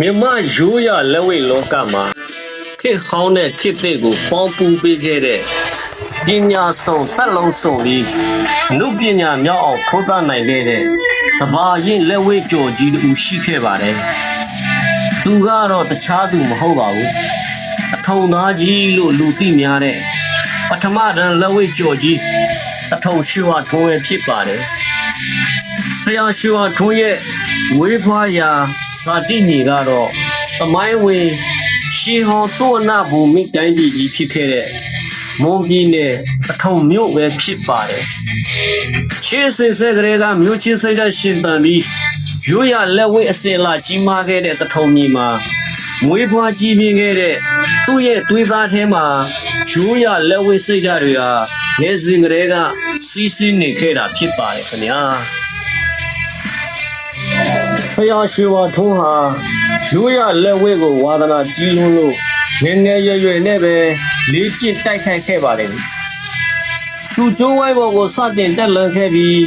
မြန်မာရိုးရလက်ဝဲလောကမှာခေတ်ဟောင်းတဲ့ခေတ်သစ်ကိုပေါင်းပူပေးခဲ့တဲ့ပညာဆောင်သက်လုံးစုံပြီးလူပညာမြောက်အောင်ထိုးသနိုင်ခဲ့တဲ့တဘာရင်လက်ဝဲကြော်ကြီးတူရှိခဲ့ပါတယ်။သူကတော့တခြားသူမဟုတ်ပါဘူး။အထုံသားကြီးလို့လူသိများတဲ့ပထမတန်းလက်ဝဲကြော်ကြီးအထုံရွှေဝါထွန်းရဲ့ဖြစ်ပါတယ်။ဆရာရွှေဝါထွန်းရဲ့ဝေးဖွားရာဇာတိညီကတော့သမိုင်းဝင်ရှေးဟောင်းသုဝနာဘူမိတိုင်းပြည်ကြီးဖြစ်ခဲ့တဲ့မွန်ပြည်နယ်အထုံမြို့ပဲဖြစ်ပါတယ်။ရှေးစင်ဆဲကလေးကမြို့ချင်းစိတ်ဓာတ်ရှင်သန်ပြီးရိုးရလက်ဝဲအစင်လာကြီးမားခဲ့တဲ့တထုံပြည်မှာမွေးဖွားကြီးပြင်းခဲ့တဲ့သူ့ရဲ့သွေးသားထဲမှာရိုးရလက်ဝဲစိတ်ဓာတ်တွေဟာငယ်စဉ်ကလေးကစီးဆင်းနေခဲ့တာဖြစ်ပါတယ်ခင်ဗျာ။ဆရာရွှေဝါထွန်းဟာရိုးရလက်ဝဲကိုဝါသနာကြီးလွန်းလို့ငယ်ငယ်ရွယ်ရွယ်နဲ့ပဲလေးကျင့်တိုက်ခိုက်ခဲ့ပါတယ်။သူကျိုးဝိုင်းပေါ်ကိုစတင်တက်လှမ်းခဲ့ပြီး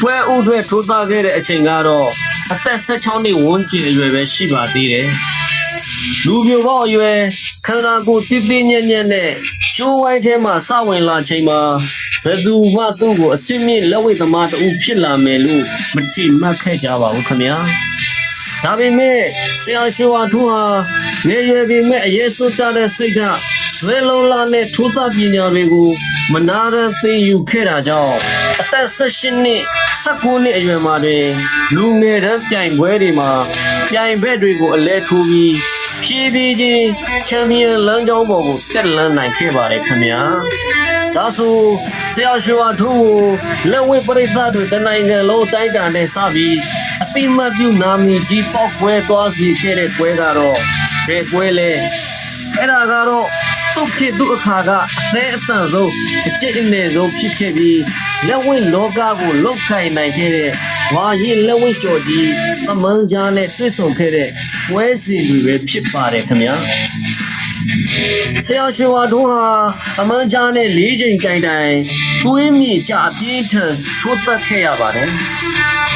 တွဲဥထွဲထိုးသားခဲ့တဲ့အချိန်ကတော့အသက်16နှစ်ဝန်းကျင်အရွယ်ပဲရှိပါသေးတယ်။လူမျိုးပေါင်းအရွယ်ခန္ဓာကိုယ်ပြပြညံ့ညံ့နဲ့ကျိုးဝိုင်းထဲမှာစဝင်လာချိန်မှာဘယ်သူမှသူ့ကိုအစစ်မြင့်လက်ဝဲသမားတူဖြစ်လာမယ်လို့မတိမှတ်ခဲ့ကြပါဘူးခင်ဗျာ။ဒါပေမဲ့ဆရာရွှေဝါထွန်းဟာငယ်ရွယ်ပေမဲ့အရေးစွတ်တဲ့စိတ်ဓာတ်ဇွဲလုံးလာနဲ့ထိုးသားပညာတွေကိုမနာရသင်ယူခဲ့တာကြောင့်အသက်18နှစ်19နှစ်အရွယ်မှာတွင်လူငယ်တန်းပြိုင်ပွဲတွေမှာပြိုင်ဘက်တွေကိုအလဲထိုးပြီးဖြည်းဖြည်းချင်းချန်ပီယံလမ်းကြောင်းပေါ်ကိုတက်လှမ်းနိုင်ခဲ့ပါတယ်ခင်ဗျာ။ဒါဆိုဆရာရွှေဝါထွန်းကိုလက်ဝဲပရိသတ်တွေတနိုင်ငံလုံးတိုင်းတာနဲ့စပြီးအတိမတ်ပြုနာမည်ကြီးပေါက်ပွဲသွားစီခဲ့တဲ့ပွဲကတော့ဘယ်ပွဲလဲအဲ့ဒါကတော့သူ့ခေတ်သူ့အခါကအသေးအတန်ဆုံးအကျင့်အနယ်ဆုံးဖြစ်ခဲ့ပြီးလက်ဝဲလောကကိုလောက်ခိုင်နိုင်ခဲ့တဲ့ဝါရင်လက်ဝဲကြော်ကြီးအမန်းကြားနဲ့တွေ့ဆုံခဲ့တဲ့ပွဲစီတွေပဲဖြစ်ပါတယ်ခင်ဗျာဆရာရွှေဝါထွန်းဟာအမန်းကြားနဲ့၄ချိန်တိုင်တိုင်တွေးမိကြအပြင်းထန်ထိုးသက်ခဲ့ရပါတယ်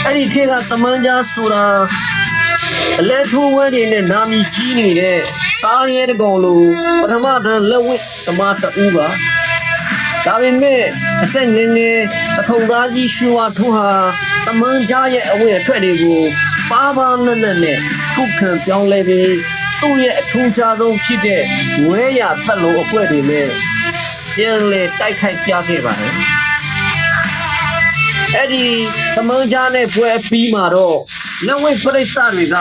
အဲ့ဒီခေတ်ကသမန်းကြားဆိုတာအလဲထိုးဝဲတွေနဲ့နာမည်ကြီးနေတဲ့တားရဲတကောင်လိုပထမတန်းလက်ဝဲသမားတူပါဒါပေမဲ့အသက်ငယ်ငယ်အထုံသားကြီးရွှေဝါထွန်းဟာသမန်းကြားရဲ့အဝတ်အထွက်တွေကိုပါပါနက်နက်နဲ့ခုခံပြောင်းလဲပြီးသူ့ရဲ့အထူးခြားဆုံးဖြစ်တဲ့ဝဲရသက်လုံးအကွက်တွေနဲ့ပြန်လဲတိုက်ခိုက်ပြခဲ့ပါတယ်အဲ့ဒီသမန်းကြားနဲ့ပွဲအပြီးမှာတော့လက်ဝဲပရိသတ်တွေက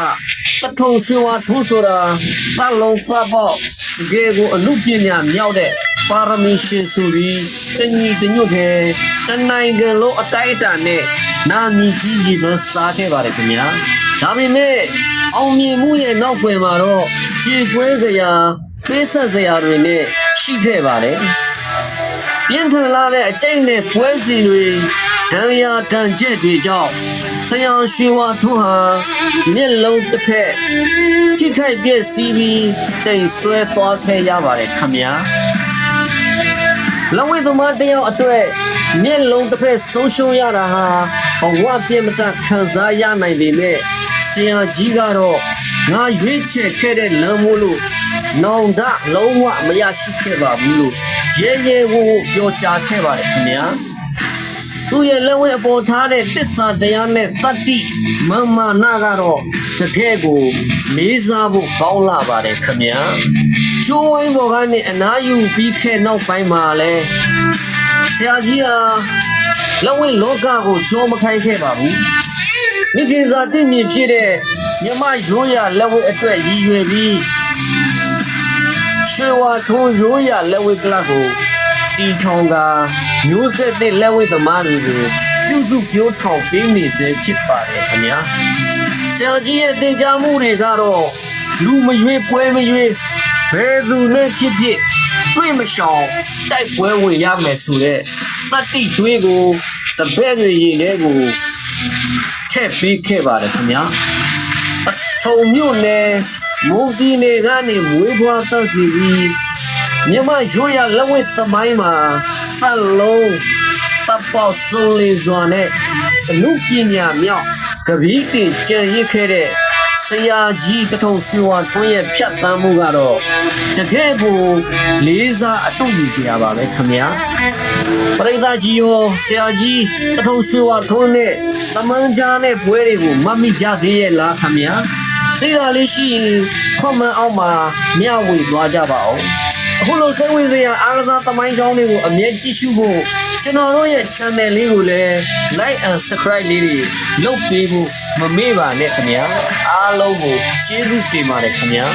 တထုံရွှေဝါထွန်းဆိုတာသက်လုံးသပေါ့တကယ်ကိုအမှုပညာမြောက်တဲ့ပါရမီရှင်ဆိုပြီးတညီတညွတ်တဲ့တနိုင်ငံလုံးအတိုက်အတာနဲ့နာမည်ကြီးကြီးပဲစားခဲ့ပါတယ်ခင်ဗျာဒါပေမဲ့အောင်မြင်မှုရဲ့နောက်ွယ်မှာတော့ကြေကွဲစရာပေးဆက်စရာတွေနဲ့ရှိခဲ့ပါတယ်ပြင်းထန်လာတဲ့အကျိတ်နဲ့ပွဲစီတွေဒဏ်ရာဒဏ်ချက်တွေကြောင့်ဆရာရွှေဝါထွန်းဟာမျက်လုံးတစ်ဖက်ထိခိုက်ပြည့်စည်ပြီးတိမ်ဆွဲသွားခဲ့ရပါတယ်ခင်ဗျာလဝိသမားတယောက်အတွက်မျက်လုံးတစ်ဖက်ဆုံးရှုံးရတာဟာဘဝပြည့်မတခံစားရနိုင်ပေမဲ့ဆရာကြီးကတော့ငါရွေးချယ်ခဲ့တဲ့လမ်းမို့လို့နောင်တလုံးဝမရရှိခဲ့ပါဘူးလို့ရဲရဲဝံ့ဝံ့ပြောကြားခဲ့ပါတယ်ခင်ဗျာသူရဲ့လက်ဝဲအပေါ်ထားတဲ့တစ္ဆာတရားနဲ့တတ္တိမာနကတော့တကယ်ကိုလေးစားဖို့ကောင်းလာပါတယ်ခင်ဗျာကျိုးဝိုင်းပေါ်ကနေအနားယူပြီးခဲ့နောက်ပိုင်းမှာလဲဆရာကြီးဟာလက်ဝဲလောကကိုကြောမခိုင်းခဲ့ပါဘူးမိခင်စာတင့်မြင့်ဖြစ်တဲ့မြမရိုးရလက်ဝဲအတွက်ရည်ရွယ်ပြီးရွှေဝါထွန်းရိုးရလက်ဝဲကလပ်ကိုတီထောင်ကမျိုးဆက်တဲ့လက်ဝဲသမားတွေကိုပြုစုပြောထောင်ပေးနေစေဖြစ်ပါတယ်ခင်ဗျာဆရာကြီးရဲ့တင် जा မှုတွေကတော့လူမရွေးပွဲမရွေးဘယ်သူနဲ့ဖြစ်ဖြစ်တွေ့မရှောင်တိုက်ပွဲဝင်ရမယ်ဆိုတဲ့တတိသွေးကိုတပည့်တွေရင်ထဲကိုထည့်ပေးခဲ့ပါတယ်ခင်ဗျာထုံမြို့နယ်မုံတီနယ်ကနေမွေးဖွားသက်စီပြီးမြန်မာရိုးရလက်ဝဲသမိုင်းမှာသက်လုံးတပ်ပေါစိုးလီစွာနဲ့အမှုပညာမြောက်ကပီးတင်ကြံရစ်ခဲ့တဲ့ ဆရာကြီးတထုံရွှေဝါထွန်းရဲ့ဖြတ်သန်းမှုကတော့တကယ်ကိုလေးစားအတူယူကြရပါပဲခင်ဗျာပရိသတ်ကြီးရောဆရာကြီးတထုံရွှေဝါထွန်းနဲ့သမန်းကြားနဲ့ပွဲတွေကိုမမိကြသေးရဲ့လားခင်ဗျာသိတာလေးရှိရင်commentအောက်မှာမျှဝေသွားကြပါအောင်အခုလိုစိတ်ဝင်စားအားကစားသမိုင်းကောင်းတွေကိုအမြဲကြည့်ရှုဖို့ကျွန်တော်တို့ရဲ့ channel လေးကိုလည်း like and subscribe လေးတွေလုပ်ပေးဖို့မမေ့ပါနဲ့ခင်ဗျာအားလုံးကိုကျေးဇူးတင်ပါတယ်ခင်ဗျာ